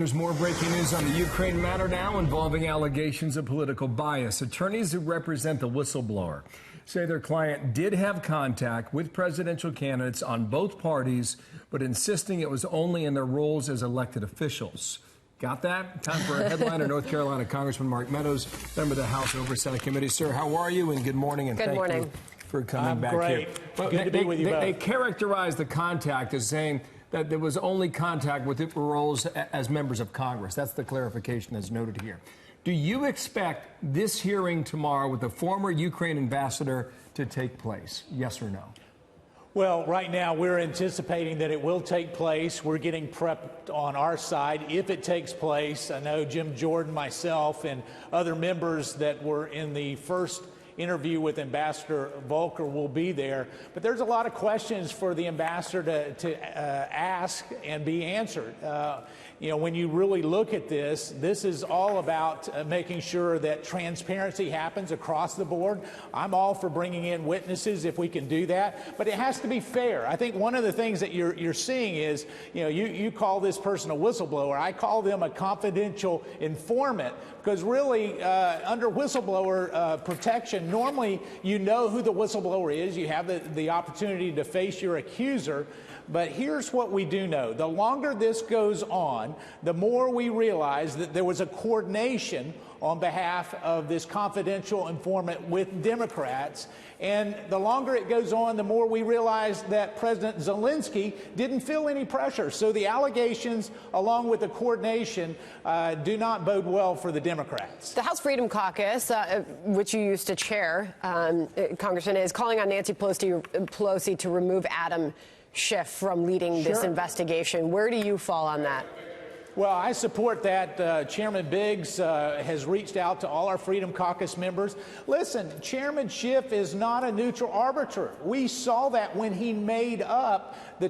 There's more breaking news on the Ukraine matter now involving allegations of political bias. Attorneys who represent the whistleblower say their client did have contact with presidential candidates on both parties, but insisting it was only in their roles as elected officials. Got that? Time for a headliner. North Carolina Congressman Mark Meadows, member of the House Oversight Committee. Sir, how are you? And good morning. And good morning. You for coming back great. here. Well, good to be with you both. They characterized the contact as saying that there was only contact with their roles as members of Congress. That's the clarification that's noted here. Do you expect this hearing tomorrow with the former Ukraine ambassador to take place? Yes or no? Well, right now we're anticipating that it will take place. We're getting prepped on our side if it takes place. I know Jim Jordan, myself, and other members that were in the first interview with Ambassador Volker will be there. But there's a lot of questions for the ambassador to ask and be answered. You know, when you really look at this, this is all about making sure that transparency happens across the board. I'm all for bringing in witnesses if we can do that, but it has to be fair. I think one of the things that you're seeing is, you know, you call this person a whistleblower. I call them a confidential informant, because really under whistleblower protection, normally you know who the whistleblower is. You have the opportunity to face your accuser. But here's what we do know. The longer this goes on, the more we realize that there was a coordination on behalf of this confidential informant with Democrats. And the longer it goes on, the more we realize that President Zelensky didn't feel any pressure. So the allegations, along with the coordination, do not bode well for the Democrats. The House Freedom Caucus, which you used to chair, Congressman, is calling on Nancy Pelosi to remove Adam Schiff from leading this investigation. Where do you fall on that? Well, I support that. Chairman Biggs has reached out to all our Freedom Caucus members. Listen, Chairman Schiff is not a neutral arbiter. We saw that when he made up the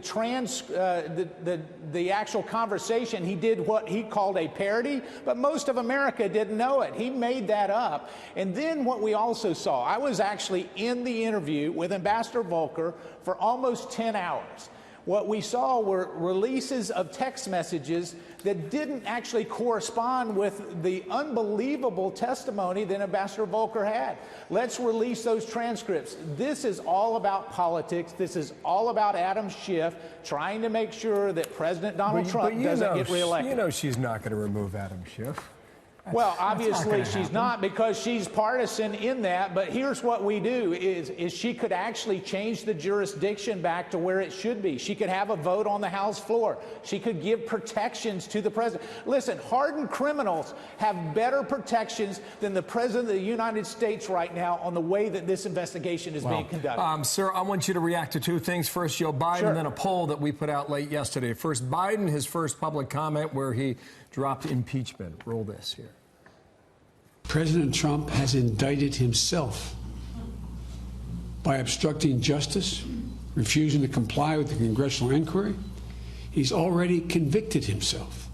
actual conversation. He did what he called a parody, but most of America didn't know it. He made that up. And then what we also saw, I was actually in the interview with Ambassador Volker for almost 10 hours. What we saw were releases of text messages that didn't actually correspond with the unbelievable testimony that Ambassador Volker had. Let's release those transcripts. This is all about politics. This is all about Adam Schiff trying to make sure that President Donald Trump doesn't get reelected. You know she's not going to remove Adam Schiff. Well, obviously she's not, because she's partisan in that. But here's what we do is she could actually change the jurisdiction back to where it should be. She could have a vote on the House floor. She could give protections to the president. Listen, hardened criminals have better protections than the president of the United States right now on the way that this investigation is being conducted. Sir, I want you to react to two things. First, Joe Biden, and then a poll that we put out late yesterday. First, Biden, his first public comment where he dropped impeachment. Roll this here. President Trump has indicted himself by obstructing justice, refusing to comply with the congressional inquiry. He's already convicted himself.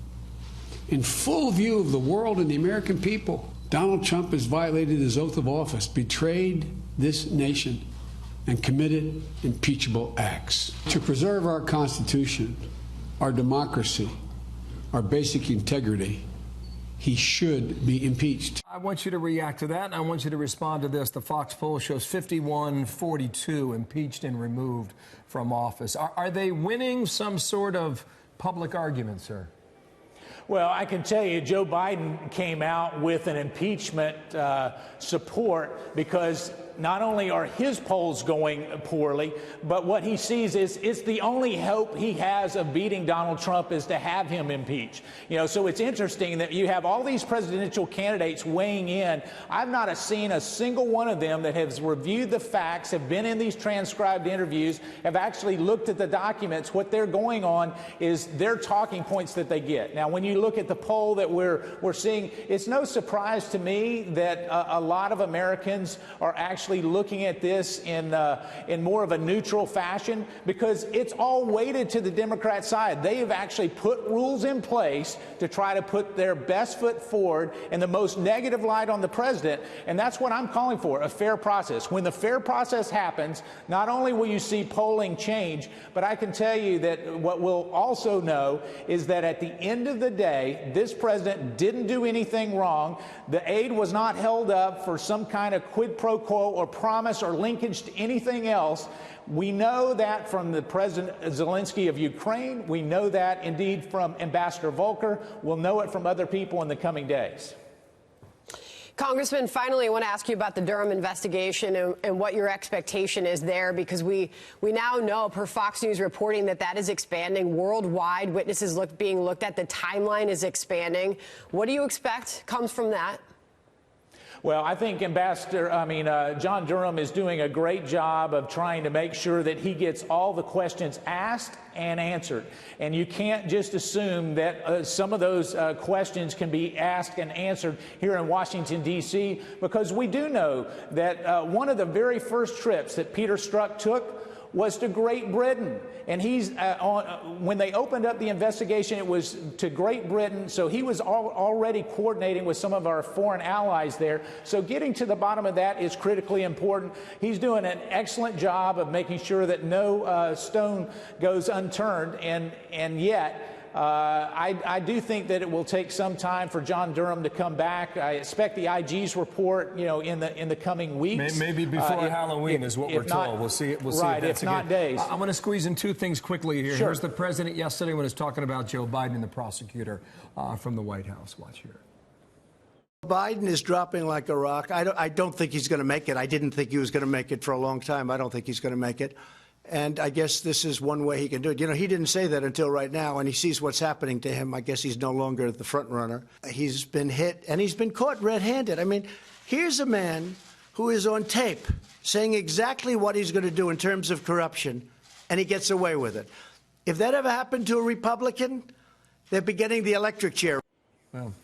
In full view of the world and the American people, Donald Trump has violated his oath of office, betrayed this nation, and committed impeachable acts. To preserve our Constitution, our democracy, our basic integrity, he should be impeached. I want you to react to that, and I want you to respond to this. The Fox poll shows 51-42 impeached and removed from office. Are they winning some sort of public argument, sir? Well, I can tell you, Joe Biden came out with an impeachment support because not only are his polls going poorly, but what he sees is it's the only hope he has of beating Donald Trump is to have him impeached. You know, so it's interesting that you have all these presidential candidates weighing in. I've not seen a single one of them that has reviewed the facts, have been in these transcribed interviews, have actually looked at the documents. What they're going on is their talking points that they get. Now, when you look at the poll that we're seeing, it's no surprise to me that a lot of Americans are actually actually looking at this in more of a neutral fashion, because it's all weighted to the Democrat side. They have actually put rules in place to try to put their best foot forward in the most negative light on the president, and that's what I'm calling for, a fair process. When the fair process happens, not only will you see polling change, but I can tell you that what we'll also know is that at the end of the day, this president didn't do anything wrong. The aid was not held up for some kind of quid pro quo or promise or linkage to anything else. We know that from the President Zelensky of Ukraine. We know that, indeed, from Ambassador Volker. We'll know it from other people in the coming days. Congressman, finally, I want to ask you about the Durham investigation and what your expectation is there, because we now know, per Fox News reporting, that is expanding worldwide. Witnesses being looked at. The timeline is expanding. What do you expect comes from that? Well, I think John Durham is doing a great job of trying to make sure that he gets all the questions asked and answered. And you can't just assume that some of those questions can be asked and answered here in Washington, D.C., because we do know that one of the very first trips that Peter Strzok took was to Great Britain. And when they opened up the investigation, it was to Great Britain. So he was already coordinating with some of our foreign allies there. So getting to the bottom of that is critically important. He's doing an excellent job of making sure that no stone goes unturned. And yet, I do think that it will take some time for John Durham to come back. I expect the IG's report, in the coming weeks. Maybe before Halloween is what we're told. We'll see. Right, if not days. I'm going to squeeze in two things quickly here. Sure. Here's the president yesterday when he was talking about Joe Biden and the prosecutor from the White House. Watch here. Biden is dropping like a rock. I don't think he's going to make it. I didn't think he was going to make it for a long time. I don't think he's going to make it. And I guess this is one way he can do it. He didn't say that until right now, and he sees what's happening to him. I guess he's no longer the front runner. He's been hit, and he's been caught red-handed. I mean, here's a man who is on tape saying exactly what he's going to do in terms of corruption, and he gets away with it. If that ever happened to a Republican, they'd be getting the electric chair. Well,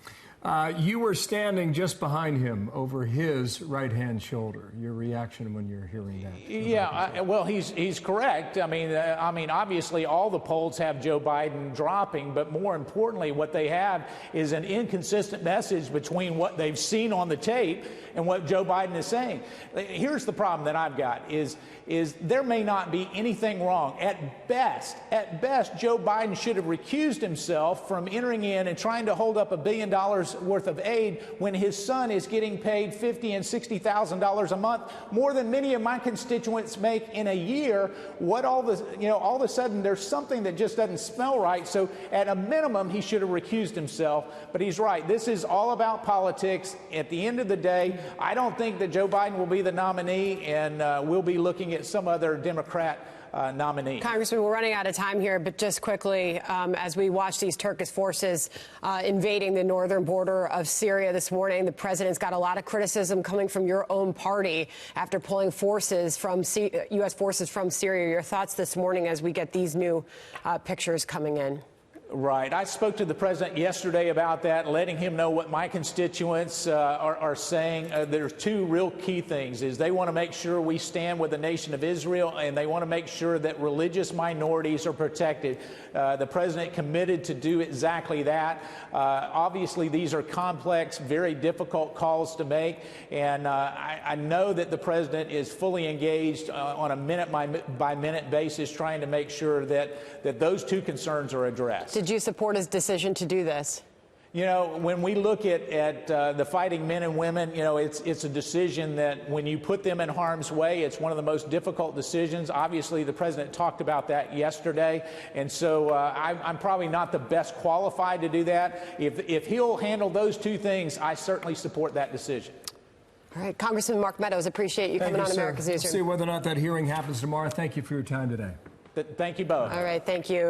you were standing just behind him over his right-hand shoulder. Your reaction when you're hearing that? Yeah, well, he's correct. I mean, obviously, all the polls have Joe Biden dropping, but more importantly, what they have is an inconsistent message between what they've seen on the tape and what Joe Biden is saying. Here's the problem that I've got is there may not be anything wrong. At best, Joe Biden should have recused himself from entering in and trying to hold up $1 billion worth of aid when his son is getting paid $50,000 and $60,000 a month, more than many of my constituents make in a year. All of a sudden there's something that just doesn't smell right. So at a minimum, he should have recused himself. But he's right. This is all about politics. At the end of the day, I don't think that Joe Biden will be the nominee, and we'll be looking at some other Democrat nominee. Congressman, we're running out of time here, but just quickly, as we watch these Turkish forces invading the northern border of Syria this morning, the president's got a lot of criticism coming from your own party after pulling forces from U.S. forces from Syria. Your thoughts this morning as we get these new pictures coming in? Right. I spoke to the president yesterday about that, letting him know what my constituents are saying. There's two real key things. Is they want to make sure we stand with the nation of Israel, and they want to make sure that religious minorities are protected. The president committed to do exactly that. Obviously, these are complex, very difficult calls to make, and I know that the president is fully engaged on a minute-by-minute basis trying to make sure that those two concerns are addressed. Did you support his decision to do this? When we look at the fighting men and women, it's a decision that when you put them in harm's way, it's one of the most difficult decisions. Obviously, the president talked about that yesterday. And so I'm probably not the best qualified to do that. If he'll handle those two things, I certainly support that decision. All right. Congressman Mark Meadows, appreciate you coming on America's Newsroom. We'll see whether or not that hearing happens tomorrow. Thank you for your time today. Thank you both. All right. Thank you.